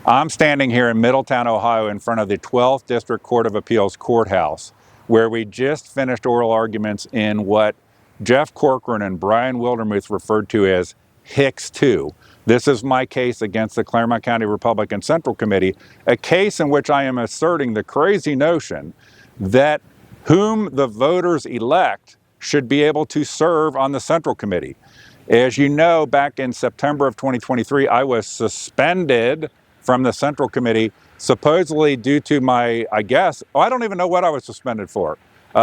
I'm standing here in Middletown, Ohio, in front of the 12th District Court of Appeals courthouse, where we just finished oral arguments in what Jeff Corcoran and Brian Wildermuth referred to as Hicks 2. This is my case against the Clermont County Republican Central Committee, a case in which I am asserting the crazy notion that whom the voters elect should be able to serve on the Central Committee. As you know, back in September of 2023, I was suspended from the Central Committee, supposedly due to my, I don't even know what I was suspended for,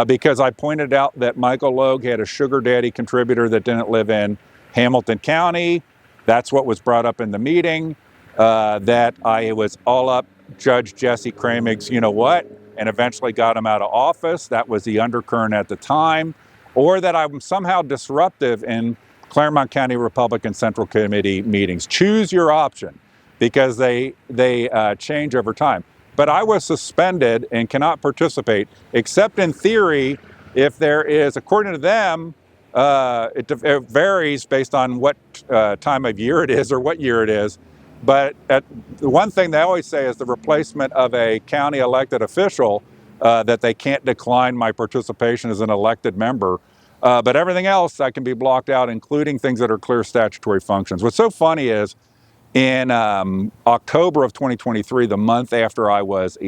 because I pointed out that Michael Logue had a sugar daddy contributor that didn't live in Hamilton County. That's what was brought up in the meeting, that I was all up Judge Jesse Kramig's you-know-what, and eventually got him out of office. That was the undercurrent at the time. Or that I'm somehow disruptive in Clermont County Republican Central Committee meetings. Choose your option, because they change over time. But I was suspended and cannot participate, except in theory, if there is, according to them, it varies based on what time of year it is or what year it is. But the one thing they always say is the replacement of a county elected official, that they can't decline my participation as an elected member. But everything else I can be blocked out, including things that are clear statutory functions. What's so funny is in October of 2023, the month after I was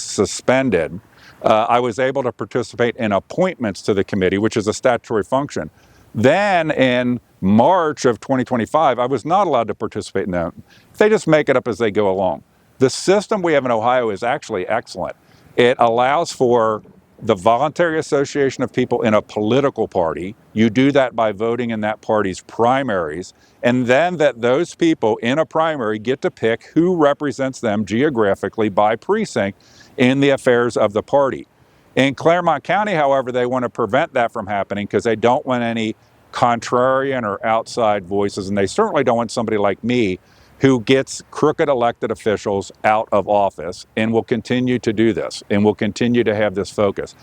suspended, I was able to participate in appointments to the committee, which is a statutory function. Then in March of 2025, I was not allowed to participate in them. They just make it up as they go along. The system we have in Ohio is actually excellent. It allows for the voluntary association of people in a political party. You do that by voting in that party's primaries, and then that those people in a primary get to pick who represents them geographically by precinct in the affairs of the party. In Clermont County, however, they want to prevent that from happening because they don't want any contrarian or outside voices, and they certainly don't want somebody like me who gets crooked elected officials out of office, and will continue to do this and will continue to have this focus.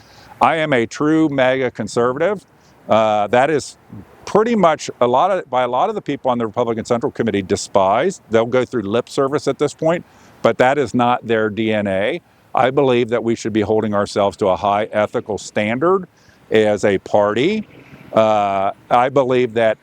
I am a true MAGA conservative. That is pretty much by a lot of the people on the Republican Central Committee despised. They'll go through lip service at this point, but that is not their DNA. I believe that we should be holding ourselves to a high ethical standard as a party. I believe that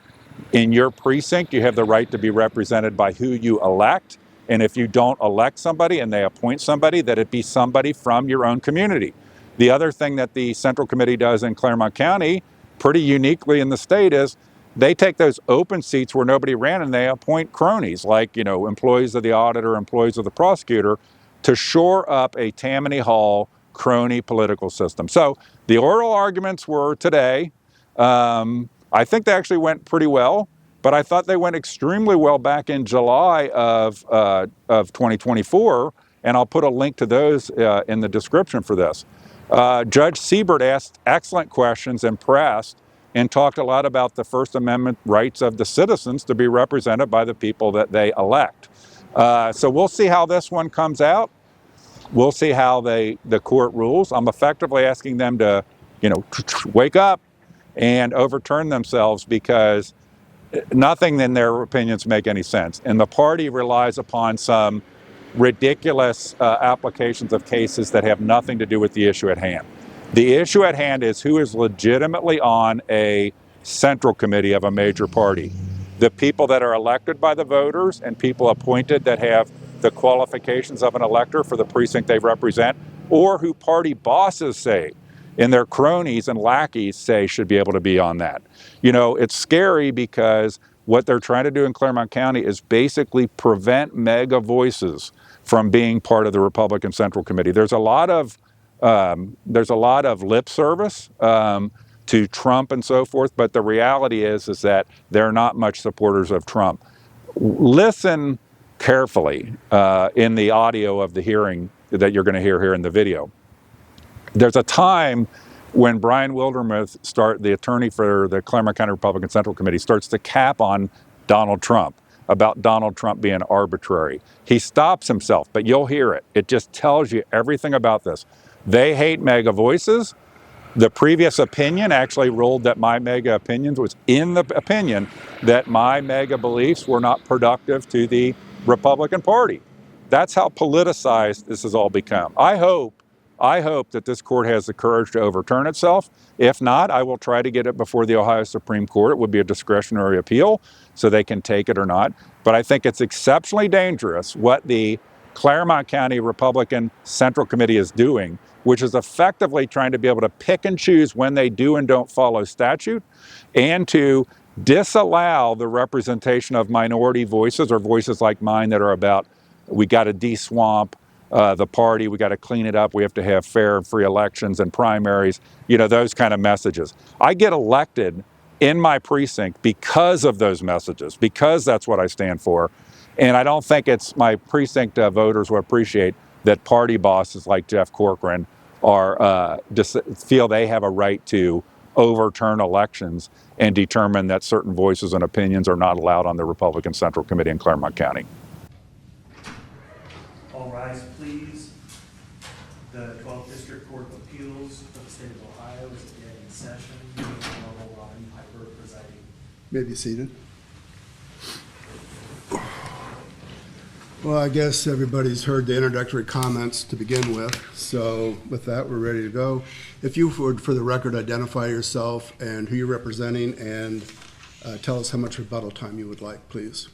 in your precinct, you have the right to be represented by who you elect. And if you don't elect somebody and they appoint somebody, that it be somebody from your own community. The other thing that the Central Committee does in Clermont County, pretty uniquely in the state, is they take those open seats where nobody ran and they appoint cronies, like, employees of the auditor, employees of the prosecutor, to shore up a Tammany Hall crony political system. So the oral arguments were today. I think they actually went pretty well, but I thought they went extremely well back in July of 2024, and I'll put a link to those in the description for this. Judge Siebert asked excellent questions and pressed and talked a lot about the First Amendment rights of the citizens to be represented by the people that they elect. So we'll see how this one comes out. We'll see how the court rules. I'm effectively asking them to, wake up and overturn themselves, because nothing in their opinions make any sense. And the party relies upon some ridiculous applications of cases that have nothing to do with the issue at hand. The issue at hand is who is legitimately on a central committee of a major party. The people that are elected by the voters and people appointed that have the qualifications of an elector for the precinct they represent, or who party bosses say and their cronies and lackeys say should be able to be on that. It's scary because what they're trying to do in Clermont County is basically prevent mega voices from being part of the Republican Central Committee. There's a lot of lip service to Trump and so forth, but the reality is that they're not much supporters of Trump. Listen carefully in the audio of the hearing that you're going to hear here in the video. There's a time when Brian Wildermuth, the attorney for the Clermont County Republican Central Committee, starts to cap on Donald Trump, about Donald Trump being arbitrary. He stops himself, but you'll hear it. It just tells you everything about this. They hate mega voices. The previous opinion actually ruled that my mega opinions was in the opinion that my mega beliefs were not productive to the Republican Party. That's how politicized this has all become. I hope that this court has the courage to overturn itself. If not, I will try to get it before the Ohio Supreme Court. It would be a discretionary appeal, so they can take it or not. But I think it's exceptionally dangerous what the Clermont County Republican Central Committee is doing, which is effectively trying to be able to pick and choose when they do and don't follow statute, and to disallow the representation of minority voices, or voices like mine that are about, we got to de-swamp the party, we got to clean it up, we have to have fair and free elections and primaries, those kind of messages. I get elected in my precinct because of those messages, because that's what I stand for. And I don't think it's my precinct voters will appreciate that party bosses like Jeff Corcoran feel they have a right to overturn elections and determine that certain voices and opinions are not allowed on the Republican Central Committee in Clermont County. All rise, please. The 12th District Court of Appeals for the State of Ohio is again in session. Honorable Ron Piper presiding. You may be seated. Well, I guess everybody's heard the introductory comments to begin with. So with that, we're ready to go. If you would, for the record, identify yourself and who you're representing, and tell us how much rebuttal time you would like, please.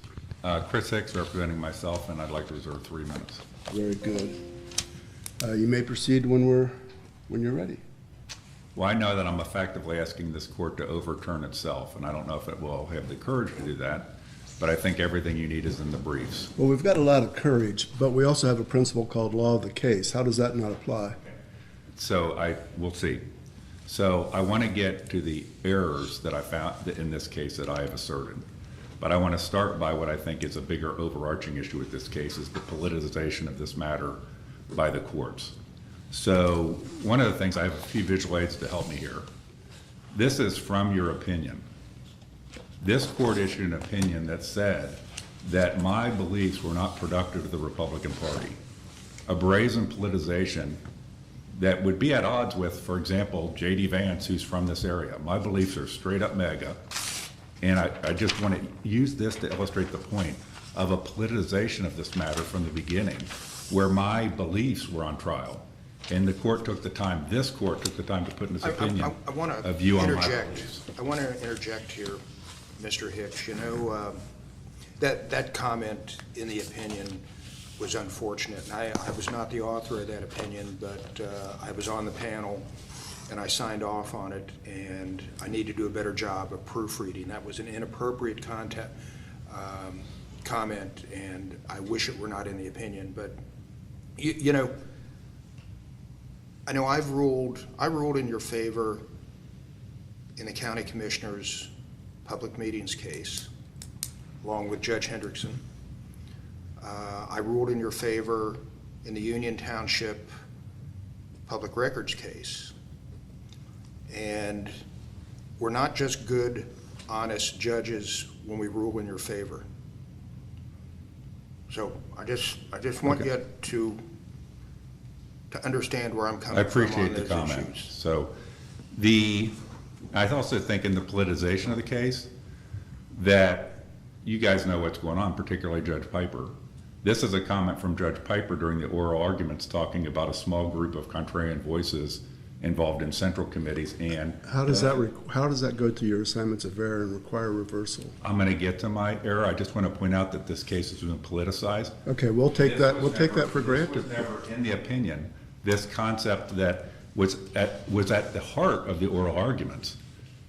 Chris Hicks, representing myself, and I'd like to reserve 3 minutes. Very good. You may proceed when you're ready. Well, I know that I'm effectively asking this court to overturn itself, and I don't know if it will have the courage to do that, but I think everything you need is in the briefs. Well, we've got a lot of courage, but we also have a principle called law of the case. How does that not apply? So we'll see. So I want to get to the errors that I found in this case that I have asserted. But I want to start by what I think is a bigger overarching issue with this case, is the politicization of this matter by the courts. So one of the things, I have a few visual aids to help me here. This is from your opinion. This court issued an opinion that said that my beliefs were not productive to the Republican Party. A brazen politicization that would be at odds with, for example, J.D. Vance, who's from this area. My beliefs are straight up MAGA. And I just want to use this to illustrate the point of a politicization of this matter from the beginning, where my beliefs were on trial. And the court took the time, this court took the time to put in its opinion a view on my beliefs. I want to interject here, Mr. Hicks. That comment in the opinion was unfortunate. And I was not the author of that opinion, but I was on the panel and I signed off on it, and I need to do a better job of proofreading. That was an inappropriate comment, and I wish it were not in the opinion. But I know I ruled in your favor in the county commissioner's public meetings case, along with Judge Hendrickson. I ruled in your favor in the Union Township public records case. And we're not just good, honest judges when we rule in your favor. So I just want you to understand where I'm coming from. I appreciate the those comment. issues. So I also think in the politicization of the case that you guys know what's going on, particularly Judge Piper. This is a comment from Judge Piper during the oral arguments talking about a small group of contrarian voices involved in central committees. And How does that go to your assignments of error and require reversal? I'm going to get to my error. I just want to point out that this case has been politicized. Okay, we'll take that for granted. This was never in the opinion, this concept that was at the heart of the oral arguments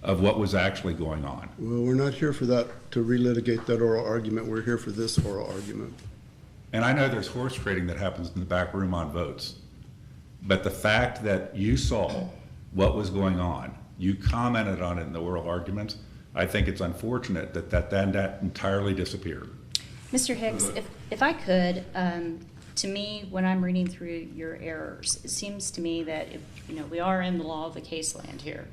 of what was actually going on. Well, we're not here for that, to relitigate that oral argument. We're here for this oral argument. And I know there's horse trading that happens in the back room on votes. But the fact that you saw what was going on, you commented on it in the oral arguments, I think it's unfortunate that entirely disappeared. Mr. Hicks, if I could, to me, when I'm reading through your errors, it seems to me that we are in the law of the case land here.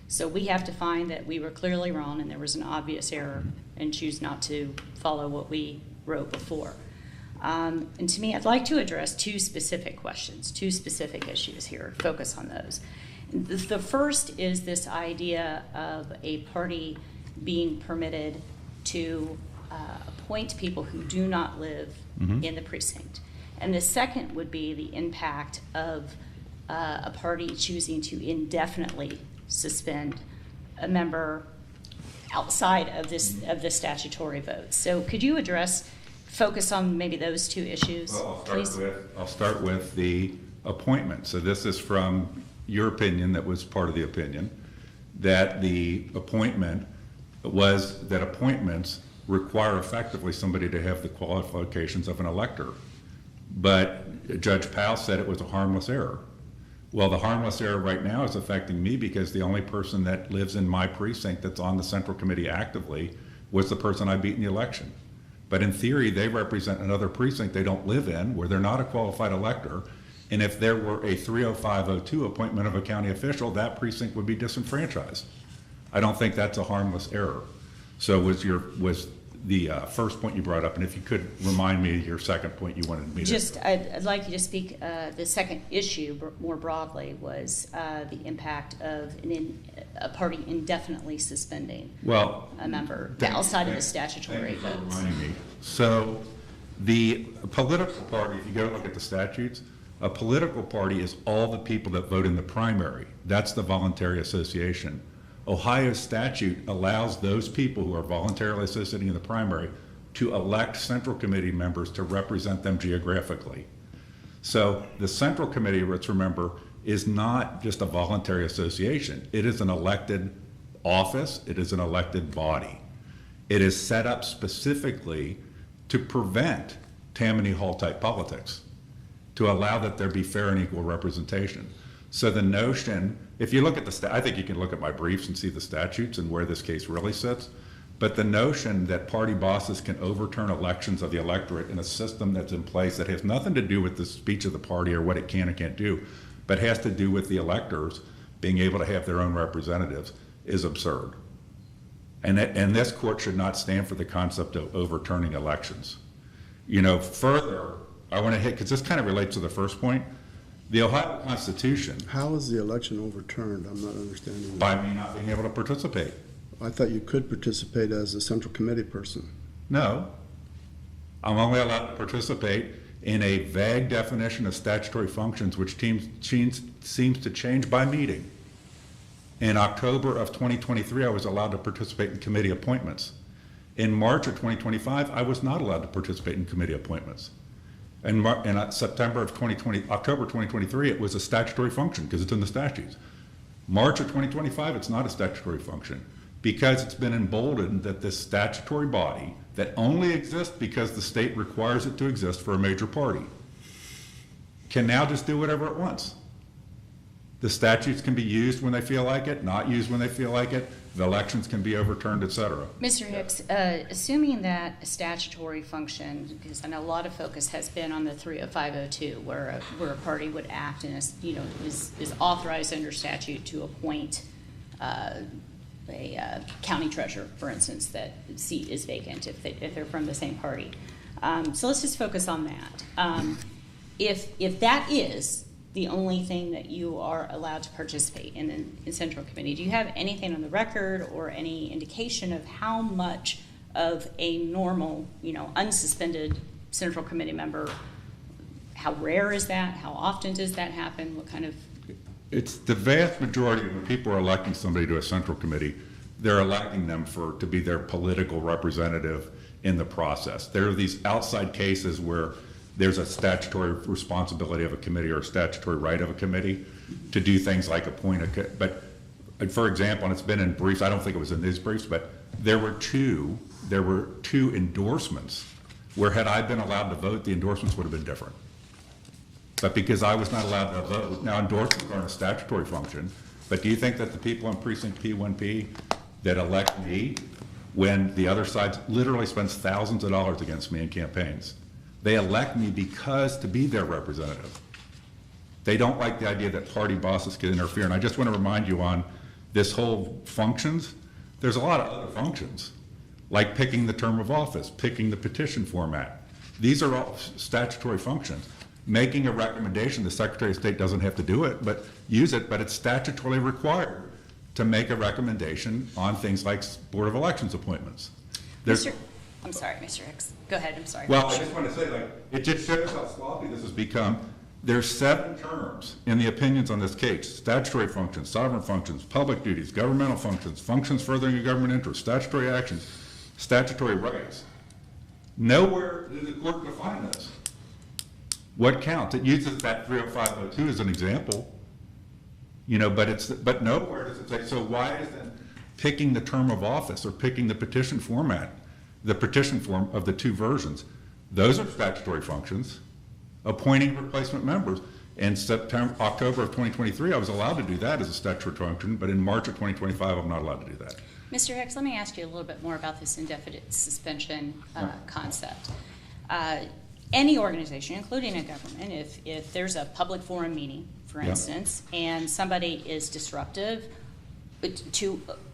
So we have to find that we were clearly wrong and there was an obvious error and choose not to follow what we wrote before. And to me, I'd like to address two specific questions, two specific issues here, focus on those. The first is this idea of a party being permitted to appoint people who do not live in the precinct. And the second would be the impact of a party choosing to indefinitely suspend a member outside of the statutory vote. So could you focus on maybe those two issues, please? I'll start with the appointment. So this is from your opinion that was part of the opinion, that the appointment was that appointments require effectively somebody to have the qualifications of an elector. But Judge Powell said it was a harmless error. Well, the harmless error right now is affecting me because the only person that lives in my precinct that's on the Central Committee actively was the person I beat in the election. But in theory, they represent another precinct they don't live in where they're not a qualified elector. And if there were a 30502 appointment of a county official, that precinct would be disenfranchised. I don't think that's a harmless error. So was the first point you brought up, and if you could remind me your second point you wanted me to. I'd like you to speak, the second issue more broadly was the impact of a party indefinitely suspending a member outside of the statutory votes. Reminding me. So the political party, if you go look at the statutes, a political party is all the people that vote in the primary. That's the voluntary association. Ohio's statute allows those people who are voluntarily associating in the primary to elect Central Committee members to represent them geographically. So the Central Committee, let's remember, is not just a voluntary association. It is an elected office. It is an elected body. It is set up specifically to prevent Tammany Hall type politics, to allow that there be fair and equal representation. So the notion, if you look at I think you can look at my briefs and see the statutes and where this case really sits, but the notion that party bosses can overturn elections of the electorate in a system that's in place that has nothing to do with the speech of the party or what it can and can't do, but has to do with the electors being able to have their own representatives is absurd. And this court should not stand for the concept of overturning elections. You know, further, I want to hit, because this kind of relates to the first point, the Ohio Constitution. How is the election overturned? I'm not understanding that. By me not being able to participate. I thought you could participate as a Central Committee person. No. I'm only allowed to participate in a vague definition of statutory functions, which seems to change by meeting. In October of 2023, I was allowed to participate in committee appointments. In March of 2025, I was not allowed to participate in committee appointments. In October 2023, it was a statutory function because it's in the statutes. March of 2025, it's not a statutory function because it's been emboldened that this statutory body that only exists because the state requires it to exist for a major party can now just do whatever it wants. The statutes can be used when they feel like it, not used when they feel like it. The elections can be overturned, et cetera. Mr. Hicks, assuming that a statutory function, because I know a lot of focus has been on the 30502, where a party would act and is authorized under statute to appoint a county treasurer, for instance, that seat is vacant if they're from the same party. So let's just focus on that. If that is the only thing that you are allowed to participate in Central Committee, do you have anything on the record or any indication of how much of a normal, unsuspended Central Committee member, how rare is that? How often does that happen? What kind of? It's the vast majority of when people are electing somebody to a Central Committee, they're electing them to be their political representative in the process. There are these outside cases where there's a statutory responsibility of a committee or a statutory right of a committee to do things like appoint but for example, and it's been in briefs, I don't think it was in these briefs, but there were two endorsements where had I been allowed to vote, the endorsements would have been different. But because I was not allowed to vote, now endorsements aren't a statutory function, but do you think that the people in precinct P1P that elect me when the other side literally spends thousands of dollars against me in campaigns, they elect me because to be their representative. They don't like the idea that party bosses can interfere. And I just want to remind you on this whole functions, there's a lot of other functions, like picking the term of office, picking the petition format. These are all statutory functions. Making a recommendation, the Secretary of State doesn't have to do it, but use it, but it's statutorily required to make a recommendation on things like Board of Elections appointments. I'm sorry, Mr. Hicks. Go ahead, I'm sorry. Well, I just want to say, like, it just shows how sloppy this has become. There's 7 terms in the opinions on this case: statutory functions, sovereign functions, public duties, governmental functions, functions furthering a government interest, statutory actions, statutory rights. Nowhere did the court define this. What counts? It uses that 30502 as an example, you know, but nowhere does it say, so why isn't picking the term of office or picking the petition format, the petition form of the 2 versions? Those are statutory functions. Appointing replacement members. In October of 2023, I was allowed to do that as a statutory function, but in March of 2025, I'm not allowed to do that. Mr. Hicks, let me ask you a little bit more about this indefinite suspension concept. Any organization, including a government, if there's a public forum meeting, for instance, and somebody is disruptive,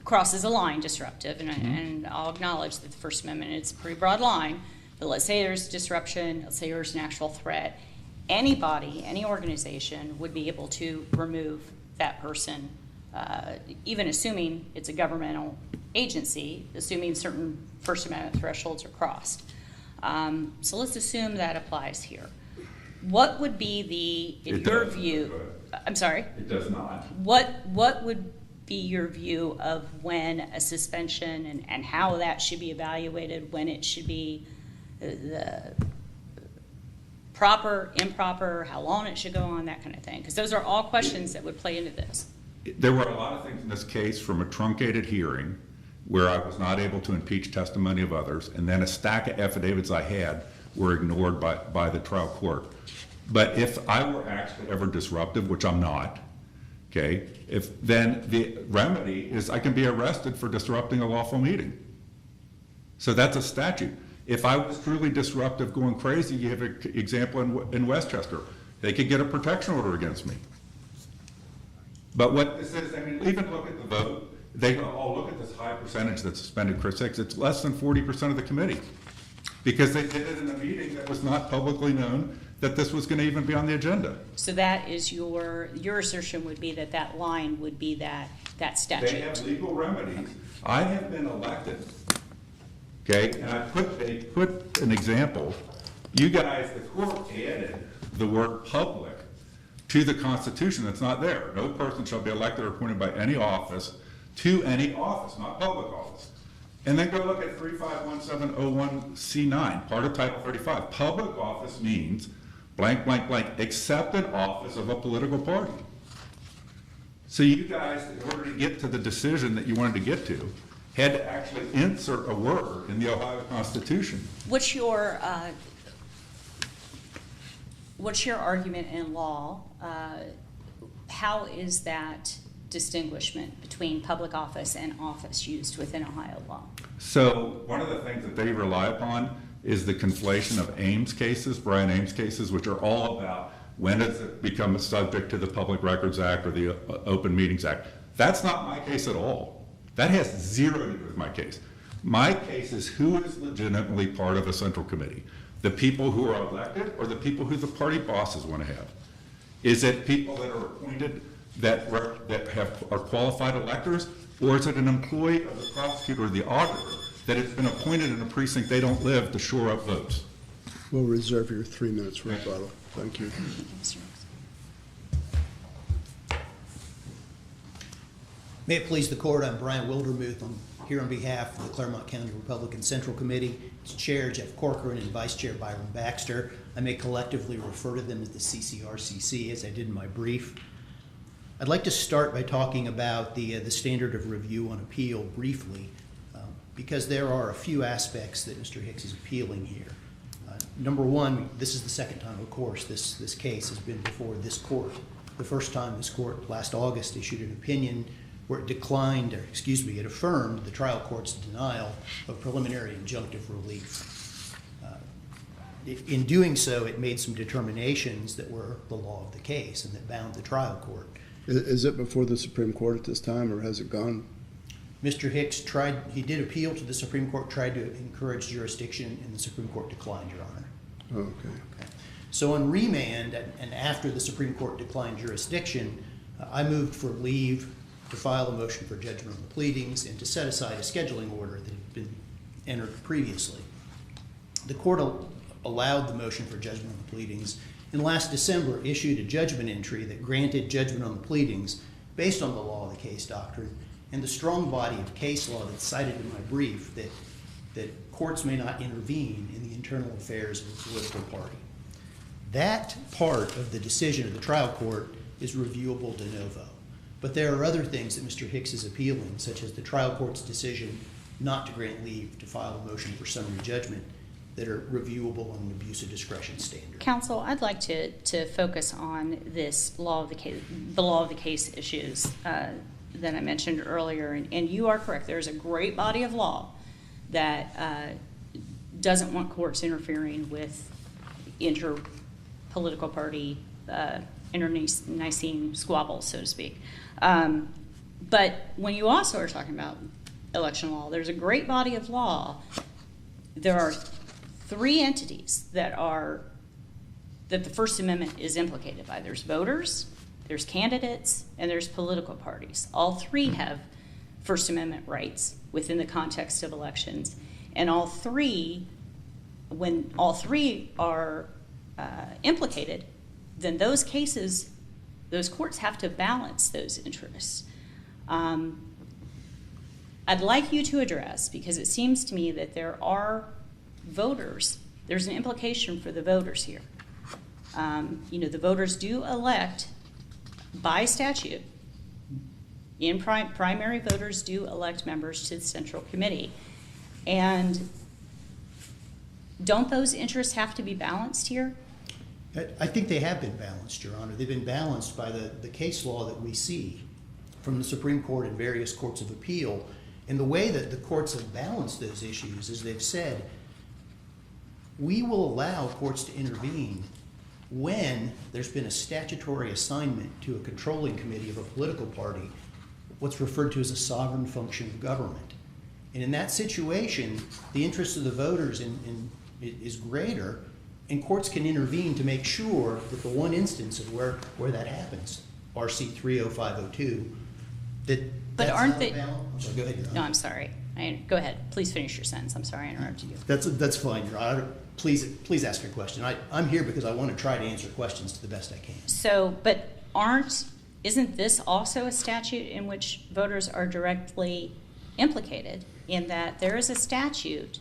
crosses a line disruptive, and I'll acknowledge that the First Amendment, it's a pretty broad line, but let's say there's disruption, let's say there's an actual threat, anybody, any organization would be able to remove that person, even assuming it's a governmental agency, assuming certain First Amendment thresholds are crossed. So let's assume that applies here. What would be in your view, I'm sorry? It does not. What would be your view of when a suspension and how that should be evaluated, when it should be the proper, improper, how long it should go on, that kind of thing? Because those are all questions that would play into this. There were a lot of things in this case, from a truncated hearing where I was not able to impeach testimony of others, and then a stack of affidavits I had were ignored by the trial court. But if I were actually ever disruptive, which I'm not, okay, then the remedy is I can be arrested for disrupting a lawful meeting. So that's a statute. If I was truly disruptive, going crazy, you have an example in Westchester. They could get a protection order against me. But what this is, I mean, even look at the vote. They all look at this high percentage that suspended Chris Hicks. It's less than 40% of the committee, because they did it in a meeting that was not publicly known that this was going to even be on the agenda. So that is your assertion would be that line would be that statute. They have legal remedies. Okay. I have been elected, okay, and they put an example. You guys, the court added the word public to the Constitution. That's not there. No person shall be elected or appointed by any office to any office, not public office. And then go look at 351701C9, part of Title 35. Public office means blank, blank, blank, except an office of a political party. So you guys, in order to get to the decision that you wanted to get to, had to actually insert a word in the Ohio Constitution. What's your argument in law? How is that distinguishment between public office and office used within Ohio law? So one of the things that they rely upon is the conflation of Ames cases, Brian Ames cases, which are all about when does it become subject to the Public Records Act or the Open Meetings Act. That's not my case at all. That has zero to do with my case. My case is who is legitimately part of a central committee. The people who are elected or the people who the party bosses want to have? Is it people that are appointed that are qualified electors, or is it an employee of the prosecutor or the auditor that has been appointed in a precinct they don't live to shore up votes? We'll reserve your 3 minutes for rebuttal. Thank you. May it please the court, I'm Brian Wildermuth. I'm here on behalf of the Clermont County Republican Central Committee. Its chair, Jeff Corcoran, and vice chair, Byron Baxter. I may collectively refer to them as the CCRCC, as I did in my brief. I'd like to start by talking about the standard of review on appeal briefly, because there are a few aspects that Mr. Hicks is appealing here. Number one, this is the second time, of course, this case has been before this court. The first time this court, last August, issued an opinion where it it affirmed the trial court's denial of preliminary injunctive relief. In doing so, it made some determinations that were the law of the case and that bound the trial court. Is it before the Supreme Court at this time, or has it gone? Mr. Hicks he did appeal to the Supreme Court, tried to encourage jurisdiction, and the Supreme Court declined, Your Honor. Oh, okay. So on remand, and after the Supreme Court declined jurisdiction, I moved for leave to file a motion for judgment on the pleadings and to set aside a scheduling order that had been entered previously. the court allowed the motion for judgment on the pleadings, and last December issued a judgment entry that granted judgment on the pleadings based on the law of the case doctrine and the strong body of case law that's cited in my brief that courts may not intervene in the internal affairs of a political party. That part of the decision of the trial court is reviewable de novo. But there are other things that Mr. Hicks is appealing, such as the trial court's decision not to grant leave to file a motion for summary judgment, that are reviewable on an abuse of discretion standard. Counsel, I'd like to focus on this law of the law of the case issues that I mentioned earlier. And you are correct. There's a great body of law that doesn't want courts interfering with inter-political party internecine squabbles, so to speak. But when you also are talking about election law, there's a great body of law. There are three entities that the First Amendment is implicated by. There's voters, there's candidates, and there's political parties. All three have First Amendment rights within the context of elections. And all three, when all three are implicated, then those cases, those courts have to balance those interests. I'd like you to address, because it seems to me that there are voters, there's an implication for the voters here. The voters do elect by statute. Primary voters do elect members to the Central Committee. And don't those interests have to be balanced here? I think they have been balanced, Your Honor. They've been balanced by the case law that we see from the Supreme Court and various courts of appeal. And the way that the courts have balanced those issues is they've said, we will allow courts to intervene when there's been a statutory assignment to a controlling committee of a political party, what's referred to as a sovereign function of government. And in that situation, the interest of the voters is greater, and courts can intervene to make sure that the one instance of where that happens, RC 30502, But aren't they? Go ahead, Your Honor. No, I'm sorry. Go ahead. Please finish your sentence. I'm sorry I interrupted you. That's fine, Your Honor. Please ask your question. I'm here because I want to try to answer questions to the best I can. So, but isn't this also a statute in which voters are directly implicated, in that there is a statute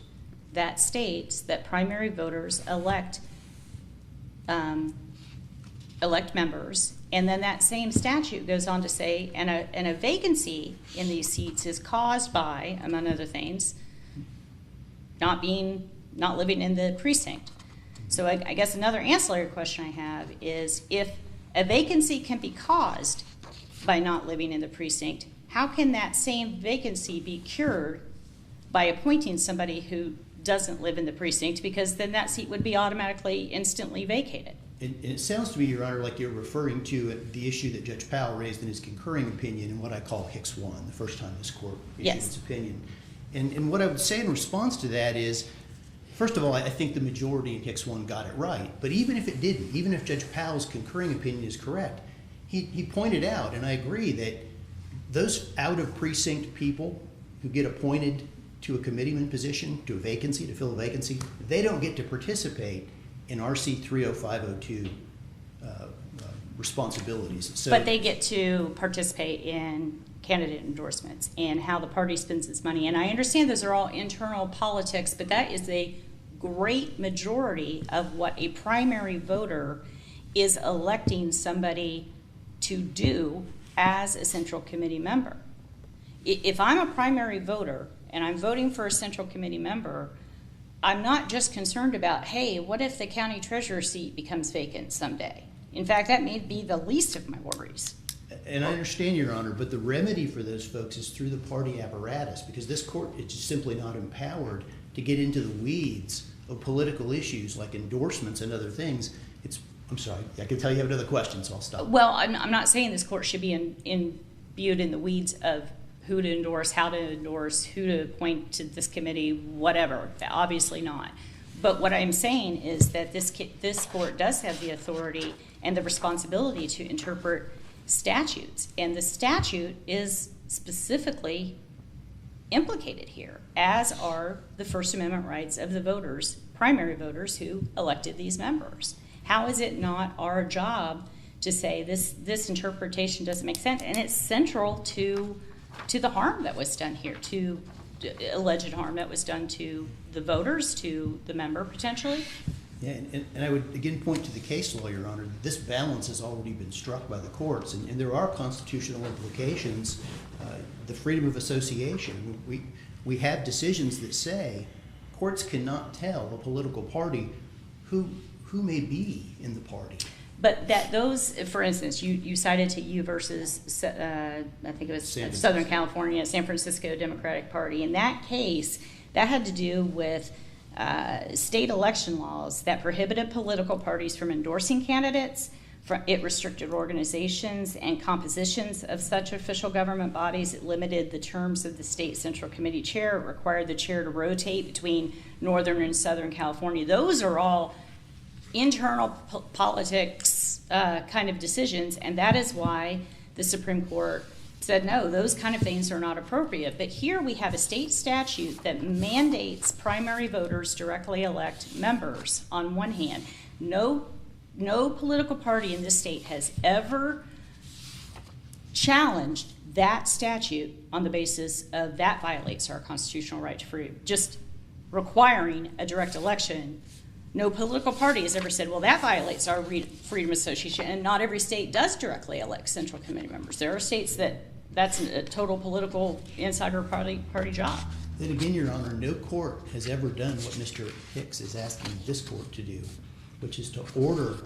that states that primary voters elect members, and then that same statute goes on to say, and a vacancy in these seats is caused by, among other things, not living in the precinct. So I guess another ancillary question I have is, if a vacancy can be caused by not living in the precinct, how can that same vacancy be cured by appointing somebody who doesn't live in the precinct? Because then that seat would be automatically, instantly vacated. And it sounds to me, Your Honor, like you're referring to the issue that Judge Powell raised in his concurring opinion in what I call Hicks 1, the first time this court issued its opinion. And what I would say in response to that is, first of all, I think the majority in Hicks 1 got it right. But even if it didn't, even if Judge Powell's concurring opinion is correct, he pointed out, and I agree, that those out-of-precinct people who get appointed to a committeeman position, to a vacancy, to fill a vacancy, they don't get to participate in RC 30502 responsibilities. So, but they get to participate in candidate endorsements and how the party spends its money. And I understand those are all internal politics, but that is a great majority of what a primary voter is electing somebody to do as a Central Committee member. If I'm a primary voter and I'm voting for a Central Committee member, I'm not just concerned about, hey, what if the county treasurer seat becomes vacant someday? In fact, that may be the least of my worries. And I understand, Your Honor, but the remedy for those folks is through the party apparatus, because this court is just simply not empowered to get into the weeds of political issues like endorsements and other things. I'm sorry, I can tell you have another question, so I'll stop. Well, I'm not saying this court should be imbued in the weeds of who to endorse, how to endorse, who to appoint to this committee, whatever. Obviously not. But what I'm saying is that this court does have the authority and the responsibility to interpret statutes, and the statute is specifically implicated here, as are the First Amendment rights of the voters, primary voters who elected these members. How is it not our job to say this interpretation doesn't make sense? And it's central to the harm that was done here, to alleged harm that was done to the voters, to the member potentially. Yeah, and I would again point to the case law, Your Honor. This balance has already been struck by the courts, and there are constitutional implications. The freedom of association. We have decisions that say courts cannot tell a political party who may be in the party. But that those, for instance, you cited to you versus, I think it was Southern California, San Francisco Democratic Party. In that case, that had to do with state election laws that prohibited political parties from endorsing candidates. It restricted organizations and compositions of such official government bodies. It limited the terms of the state central committee chair. It required the chair to rotate between Northern and Southern California. Those are all internal politics kind of decisions, and that is why the Supreme Court said, no, those kind of things are not appropriate. But here we have a state statute that mandates primary voters directly elect members on one hand. No political party in this state has ever challenged that statute on the basis of that violates our constitutional right to freedom. Just requiring a direct election, no political party has ever said, well, that violates our freedom of association, and not every state does directly elect central committee members. There are states that's a total political insider party job. Then again, Your Honor, no court has ever done what Mr. Hicks is asking this court to do, which is to order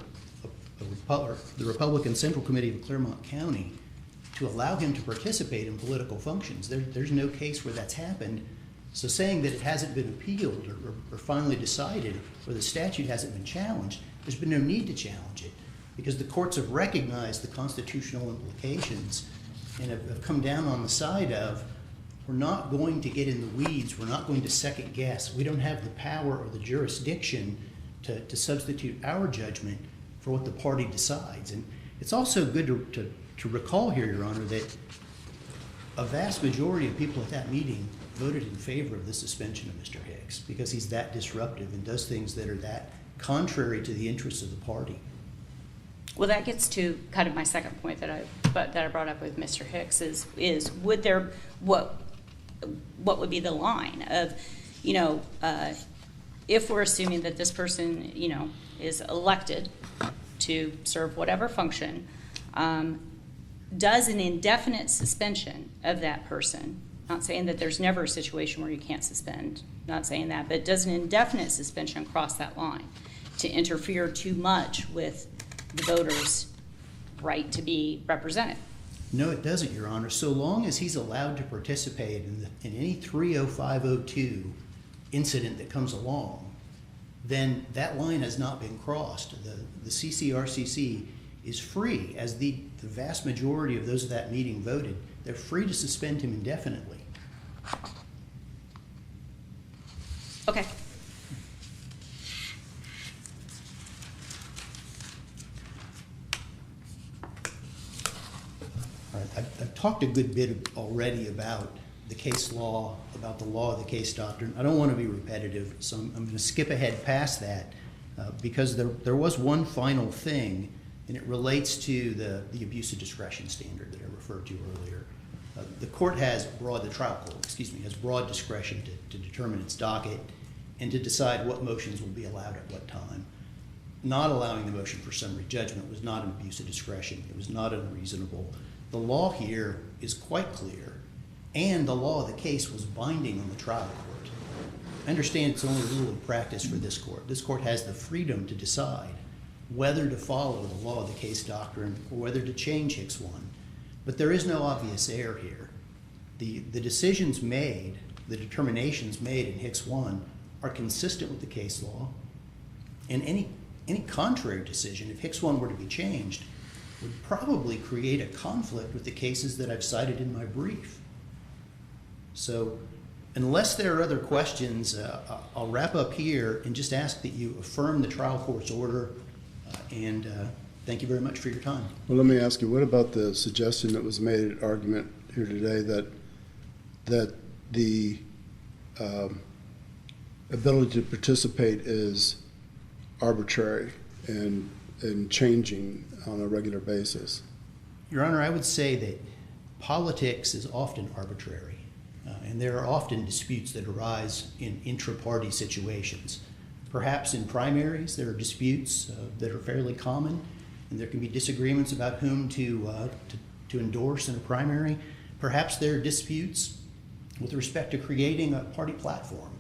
the Republican Central Committee of Clermont County to allow him to participate in political functions. There's no case where that's happened. So saying that it hasn't been appealed or finally decided, or the statute hasn't been challenged, there's been no need to challenge it, because the courts have recognized the constitutional implications and have come down on the side of, we're not going to get in the weeds, we're not going to second guess. We don't have the power or the jurisdiction to substitute our judgment for what the party decides. And it's also good to recall here, Your Honor, that a vast majority of people at that meeting voted in favor of the suspension of Mr. Hicks because he's that disruptive and does things that are that contrary to the interests of the party. Well, that gets to kind of my second point that I brought up with Mr. Hicks is would there what would be the line of, if we're assuming that this person, is elected to serve whatever function, does an indefinite suspension of that person, not saying that there's never a situation where you can't suspend, not saying that, but does an indefinite suspension cross that line to interfere too much with the voters' right to be represented? No, it doesn't, Your Honor. So long as he's allowed to participate in any 30502 incident that comes along, then that line has not been crossed. The CCRCC is free, as the vast majority of those at that meeting voted, they're free to suspend him indefinitely. Okay. All right, I've talked a good bit already about the case law, about the law of the case doctrine. I don't want to be repetitive, so I'm going to skip ahead past that because there was one final thing, and it relates to the abuse of discretion standard that I referred to earlier. The trial court has broad discretion to determine its docket and to decide what motions will be allowed at what time. Not allowing the motion for summary judgment was not an abuse of discretion. It was not unreasonable. The law here is quite clear, and the law of the case was binding on the trial court. I understand it's only a rule of practice for this court. This court has the freedom to decide whether to follow the law of the case doctrine or whether to change Hicks 1. But there is no obvious error here. The decisions made, the determinations made in Hicks 1 are consistent with the case law, and any contrary decision, if Hicks 1 were to be changed, would probably create a conflict with the cases that I've cited in my brief. So unless there are other questions, I'll wrap up here and just ask that you affirm the trial court's order, and thank you very much for your time. Well, let me ask you, what about the suggestion that was made at argument here today that the ability to participate is arbitrary and changing on a regular basis. Your Honor, I would say that politics is often arbitrary, and there are often disputes that arise in intra-party situations. Perhaps in primaries, there are disputes that are fairly common, and there can be disagreements about whom to endorse in a primary. Perhaps there are disputes with respect to creating a party platform.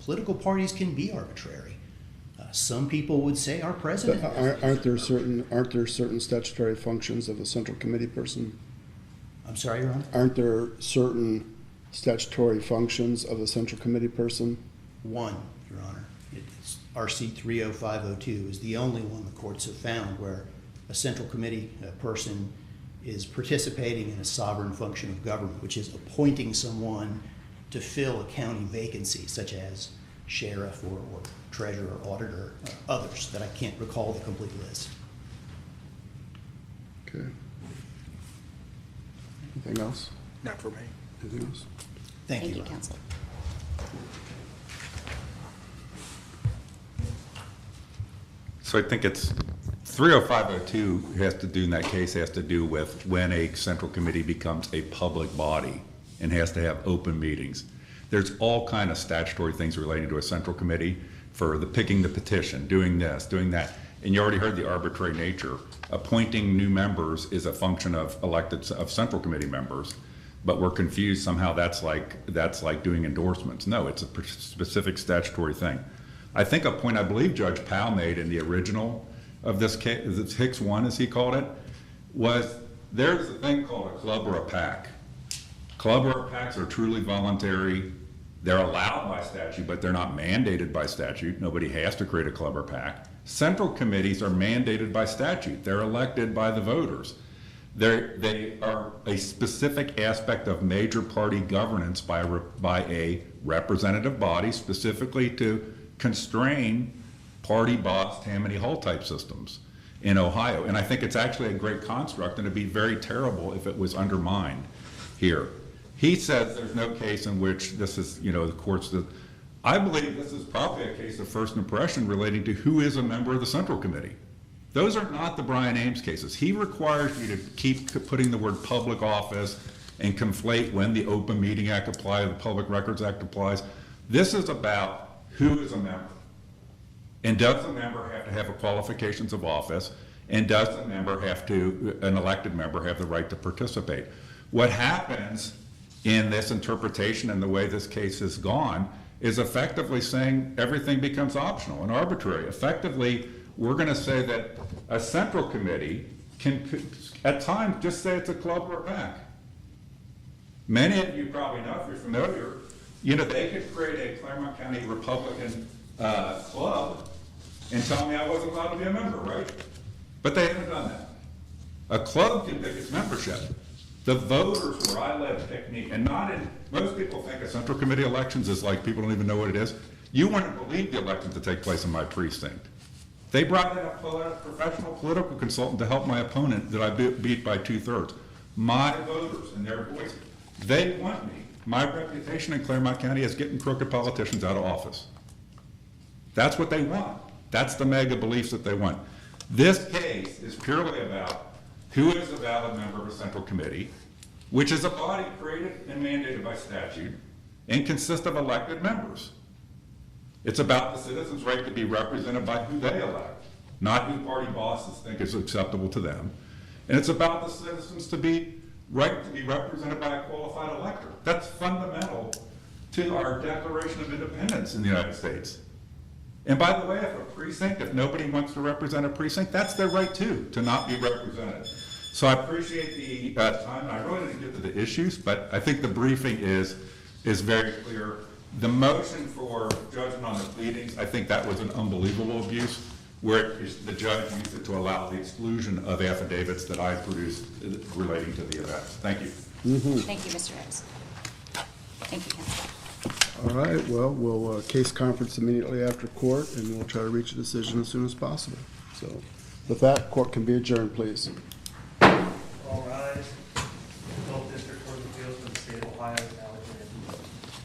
Political parties can be arbitrary. Some people would say our president. But aren't there certain statutory functions of a central committee person? I'm sorry, Your Honor? Aren't there certain statutory functions of a central committee person? One, Your Honor. It's RC 30502 is the only one the courts have found where a central committee person is participating in a sovereign function of government, which is appointing someone to fill a county vacancy, such as sheriff or treasurer, auditor, others that I can't recall the complete list. Okay. Anything else? Not for me. Anything else? Thank you, Thank you, Your Honor. counsel. So I think it's 30502 has to do, in that case, has to do with when a central committee becomes a public body and has to have open meetings. There's all kind of statutory things relating to a central committee for the picking the petition, doing this, doing that. And you already heard the arbitrary nature. Appointing new members is a function of central committee members, but we're confused somehow that's like doing endorsements. No, it's a specific statutory thing. I think a point I believe Judge Powell made in the original of this case, it's Hicks 1 as he called it, was there's a thing called a club or a pack. Club or packs are truly voluntary. They're allowed by statute, but they're not mandated by statute. Nobody has to create a club or pack. Central committees are mandated by statute. They're elected by the voters. They are a specific aspect of major party governance by a representative body, specifically to constrain party boss Tammany Hall type systems in Ohio. And I think it's actually a great construct, and it'd be very terrible if it was undermined here. He says there's no case in which this is, the courts. I believe this is probably a case of first impression relating to who is a member of the Central Committee. Those are not the Brian Ames cases. He requires you to keep putting the word public office and conflate when the Open Meeting Act applies, the Public Records Act applies. This is about who is a member. And does the member have to have the qualifications of office? And does the member an elected member have the right to participate? What happens in this interpretation and the way this case has gone is effectively saying everything becomes optional and arbitrary. Effectively, we're going to say that a central committee can, at times, just say it's a club or a pack. Many of you probably know, if you're familiar, they could create a Clermont County Republican club and tell me I wasn't allowed to be a member, right? But they haven't done that. A club can pick its membership. The voters where I live pick me, and most people think of central committee elections is like people don't even know what it is. You wouldn't believe the elections that take place in my precinct. They brought in a professional political consultant to help my opponent that I beat by 2/3. My voters and their voice, they want me. My reputation in Clermont County is getting crooked politicians out of office. That's what they want. That's the mega beliefs that they want. This case is purely about who is a valid member of a central committee, which is a body created and mandated by statute and consists of elected members. It's about the citizens' right to be represented by who they elect, not who party bosses think is acceptable to them. And it's about the citizens to be represented by a qualified elector. That's fundamental to our Declaration of Independence in the United States. And by the way, if nobody wants to represent a precinct, that's their right too, to not be represented. So I appreciate the time. I really didn't get to the issues, but I think the briefing is very clear. The motion for judgment on the pleadings, I think that was an unbelievable abuse, where the judge used it to allow the exclusion of affidavits that I produced relating to the events. Thank you. Thank you, Mr. Hicks. Thank you, counsel. All right, well, we'll case conference immediately after court, and we'll try to reach a decision as soon as possible. So with that, court can be adjourned, please.